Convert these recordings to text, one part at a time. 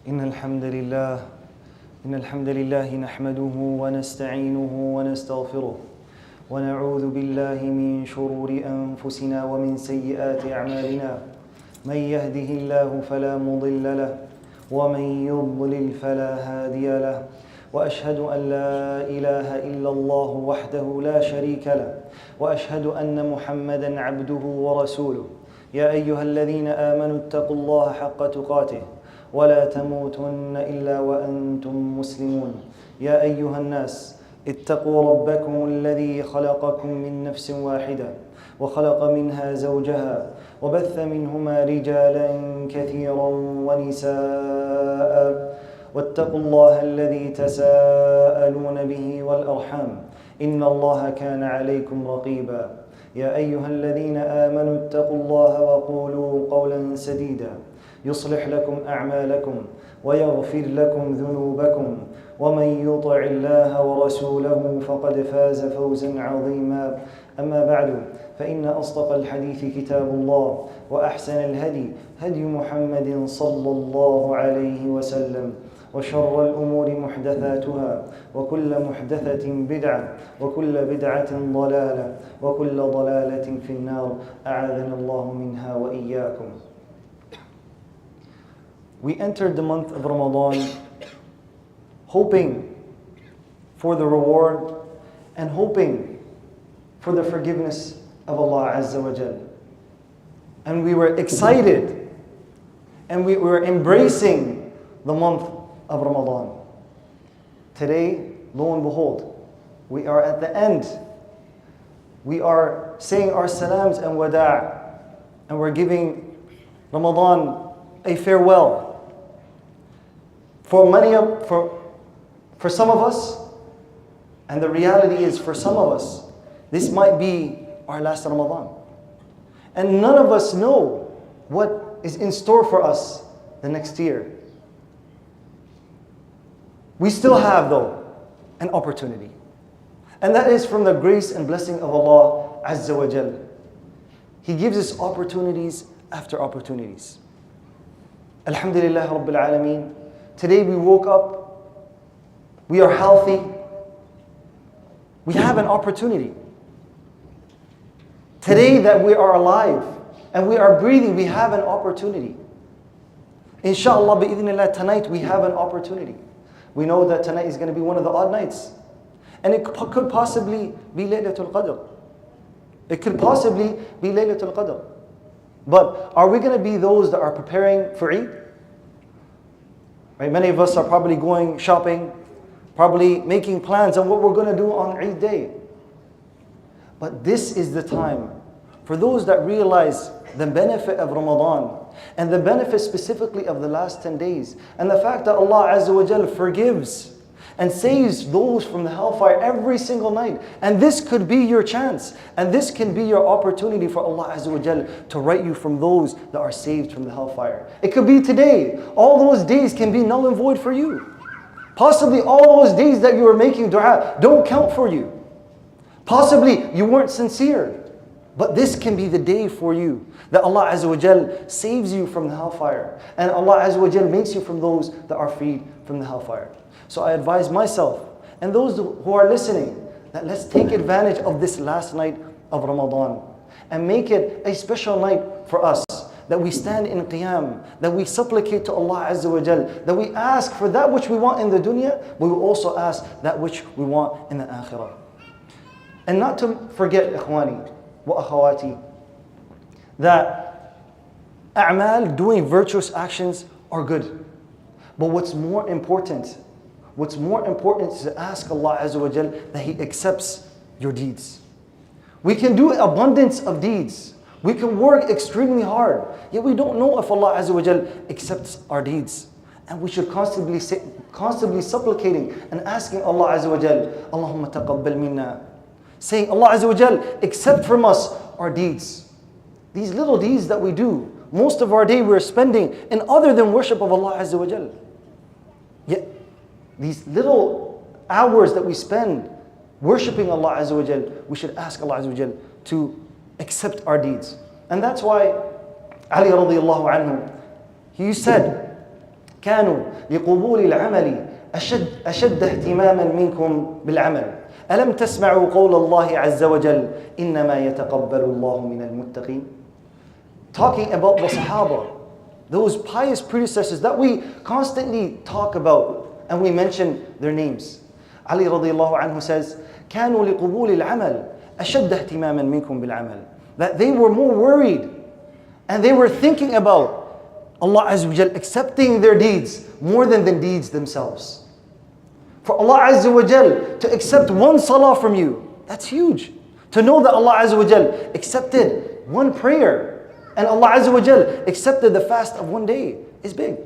إن الحمد لله نحمده ونستعينه ونستغفره ونعوذ بالله من شرور أنفسنا ومن سيئات أعمالنا من يهده الله فلا مضل له ومن يضلل فلا هادي له وأشهد أن لا إله إلا الله وحده لا شريك له وأشهد أن محمدًا عبده ورسوله يا أيها الذين آمنوا اتقوا الله حق تقاته ولا تموتن إلا وأنتم مسلمون يا أيها الناس اتقوا ربكم الذي خلقكم من نفس واحدة وخلق منها زوجها وبث منهما رجالا كثيرا ونساء واتقوا الله الذي تساءلون به والأرحام إن الله كان عليكم رقيبا يا أيها الذين آمنوا اتقوا الله وقولوا قولا سديدا يصلح لكم أعمالكم ويغفر لكم ذنوبكم ومن يطع الله ورسوله فقد فاز فوزا عظيما أما بعد فإن أصدق الحديث كتاب الله وأحسن الهدي هدي محمد صلى الله عليه وسلم وشر الأمور محدثاتها وكل محدثة بدعة وكل بدعة ضلالة وكل ضلالة في النار أعاذنا الله منها وإياكم. We entered the month of Ramadan hoping for the reward and hoping for the forgiveness of Allah Azza wa Jal. And we were excited and we were embracing the month of Ramadan. Today, lo and behold, we are at the end. We are saying our salams and wada' and we're giving Ramadan a farewell. For some of us, and the reality is for some of us, this might be our last Ramadan. And none of us know what is in store for us the next year. We still have, though, an opportunity. And that is from the grace and blessing of Allah Azza wa Jal. He gives us opportunities after opportunities. Alhamdulillah Rabbil Alameen. Today we woke up, we are healthy, we have an opportunity. Today that we are alive and we are breathing, we have an opportunity. Inshallah, bi'idhnillah, tonight we have an opportunity. We know that tonight is going to be one of the odd nights. And it could possibly be Laylatul Qadr. It could possibly be Laylatul Qadr. But are we going to be those that are preparing for Eid? Right? Many of us are probably going shopping, probably making plans on what we're going to do on Eid day. But this is the time for those that realize the benefit of Ramadan and the benefit specifically of the last 10 days and the fact that Allah Azza wa Jal forgives and saves those from the hellfire every single night. And this could be your chance. And this can be your opportunity for Allah Azza wa Jal to write you from those that are saved from the hellfire. It could be today. All those days can be null and void for you. Possibly all those days that you were making dua don't count for you. Possibly you weren't sincere. But this can be the day for you that Allah Azza wa Jal saves you from the hellfire. And Allah Azza wa Jal makes you from those that are freed from the hellfire. So I advise myself and those who are listening that let's take advantage of this last night of Ramadan and make it a special night for us. That we stand in qiyam, that we supplicate to Allah Azza wa Jal, that we ask for that which we want in the dunya, but we also ask that which we want in the akhirah. And not to forget, ikhwani wa akhawati, that a'mal, doing virtuous actions, are good. But what's more important is to ask Allah Azza wa Jal that He accepts your deeds. We can do abundance of deeds. We can work extremely hard. Yet we don't know if Allah Azza wa Jal accepts our deeds. And we should constantly supplicating and asking Allah Azza wa Jal, Allahumma taqabbal minna. Saying, Allah Azza wa Jal, accept from us our deeds. These little deeds that we do, most of our day we're spending in other than worship of Allah Azza wa Jal. Yet, these little hours that we spend worshipping Allah Azza wa Jal, we should ask Allah Azza wa Jal to accept our deeds. And that's why Ali radiallahu anhu He said, كانوا لقبول العمل أشد اهتماما منكم بالعمل ألم تسمعوا قول الله عز وجل إنما يتقبل الله من المتقين. Talking about the Sahaba, those pious predecessors that we constantly talk about and we mention their names. Ali radiallahu anhu says, كانوا لقبول العمل أشد اهتماما منكم بالعمل. That they were more worried and they were thinking about Allah Azza wa Jal accepting their deeds more than the deeds themselves. For Allah Azza wa Jal to accept one salah from you, that's huge. To know that Allah Azza wa Jal accepted one prayer and Allah Azza wa Jal accepted the fast of one day is big.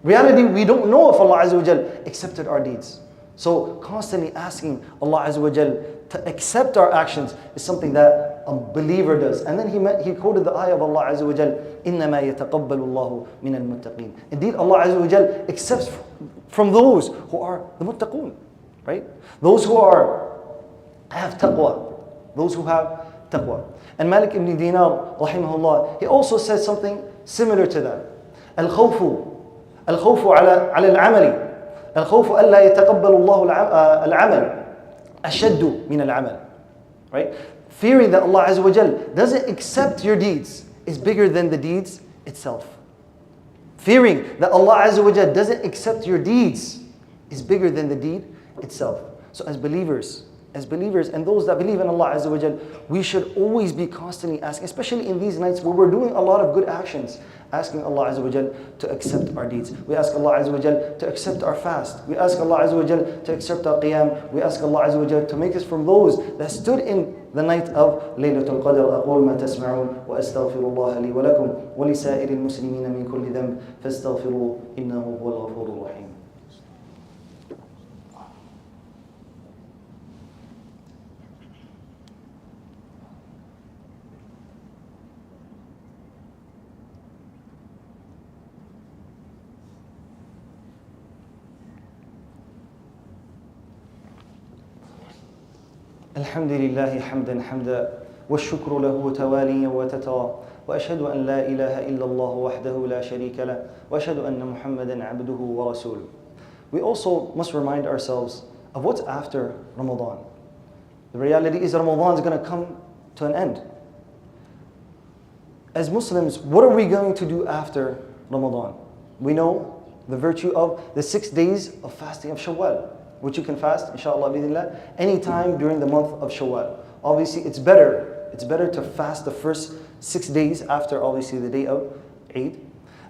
Reality, we don't know if Allah Azza wa Jal accepted our deeds. So constantly asking Allah Azza wa Jal to accept our actions is something that a believer does. And then he quoted the ayah of Allah Azza wa Jal, إِنَّمَا يَتَقَبَّلُ اللَّهُ مِنَ الْمُتَّقِينَ. Indeed, Allah Azza wa Jal accepts from those who are the muttaqun, right? Those who have taqwa. Those who have taqwa. And Malik ibn Dinar, rahimahullah, he also says something similar to that. الخوف على العمل الخوف ألا يتقبل الله العمل أشد من العمل. Right? Fearing that Allah Azza wa Jal doesn't accept your deeds is bigger than the deeds itself. Fearing that Allah Azza wa Jal doesn't accept your deeds is bigger than the deed itself. So as believers and those that believe in Allah Azza wa Jal, we should always be constantly asking, especially in these nights where we're doing a lot of good actions, asking Allah Azza wa Jal to accept our deeds. We ask Allah Azza wa Jal to accept our fast. We ask Allah Azza wa Jal to accept our qiyam. We ask Allah Azza wa Jal to make us from those that stood in the night of Laylatul Qadr. أقول ما تسمعون وأستغفر الله لي ولكم ولسائر المسلمين من كل ذنب فاستغفروه إنه هو الغفور الرحيم. الحمد لله حمدا والشكر له تواليا وتترى وأشهد أن لا إله إلا الله وحده لا شريك له وأشهد أن محمدا عبده ورسوله. We also must remind ourselves of what's after Ramadan. The reality is Ramadan is going to come to an end. As Muslims, what are we going to do after Ramadan? We know the virtue of the 6 days of fasting of Shawwal, which you can fast, inshallah, bidillah, anytime during the month of Shawwal. Obviously, it's better to fast the first 6 days after, obviously, the day of Eid.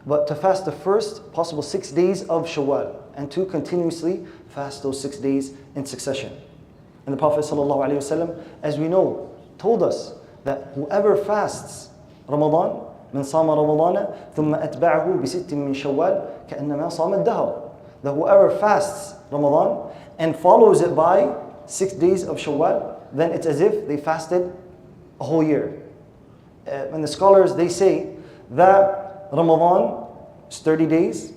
But to fast the first possible 6 days of Shawwal and to continuously fast those 6 days in succession. And the Prophet ﷺ, as we know, told us that whoever fasts Ramadan, من صام رمضان ثم أتبعه بست من شوال كأنما صام الدهر. That whoever fasts Ramadan and follows it by 6 days of Shawwal, then it's as if they fasted a whole year. And the scholars, they say that Ramadan is 30 days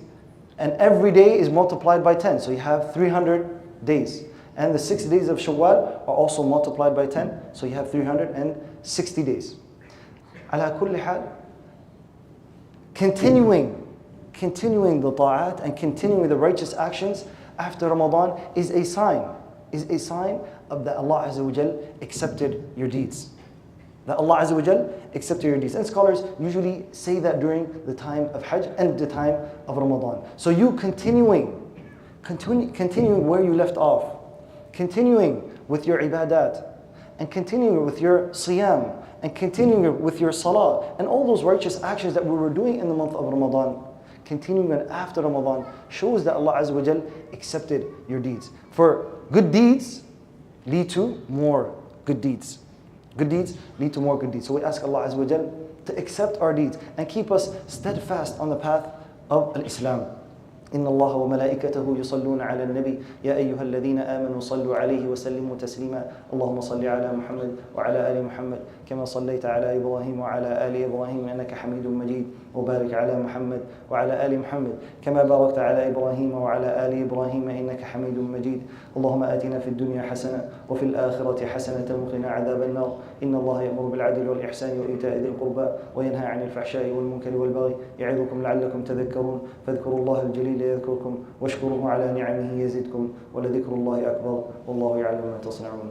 and every day is multiplied by 10. So you have 300 days. And the 6 days of Shawwal are also multiplied by 10. So you have 360 days. Ala kulli hal, continuing the ta'at and continuing the righteous actions after Ramadan is a sign of that Allah Azza wa Jal accepted your deeds. That Allah Azza wa Jal accepted your deeds. And scholars usually say that during the time of Hajj and the time of Ramadan. So you continuing where you left off, continuing with your ibadat, and continuing with your siyam, and continuing with your salah, and all those righteous actions that we were doing in the month of Ramadan, continuing after Ramadan, shows that Allah Azza wa Jal accepted your deeds. For good deeds lead to more good deeds. Good deeds lead to more good deeds. So we ask Allah Azza wa Jal to accept our deeds and keep us steadfast on the path of Islam. إن الله وملائكته يصلون على النبي يا أيها الذين آمنوا صلوا عليه وسلموا تسليما اللهم صل على محمد وعلى آل محمد كما صليت على إبراهيم وعلى آل إبراهيم إنك حميد مجيد وبارك على محمد وعلى آل محمد كما باركت على إبراهيم وعلى آل إبراهيم إنك حميد مجيد اللهم آتنا في الدنيا حسنة وفي الآخرة حسنة وقنا عذاب النار إن الله يأمر بالعدل والإحسان وإيتاء ذي القربى وينهى عن الفحشاء والمنكر والبغي يعظكم لعلكم تذكرون فاذكروا الله الجليل يذكركم واشكروه على نعمه يزدكم ولذكر الله أكبر والله يعلم ما تصنعون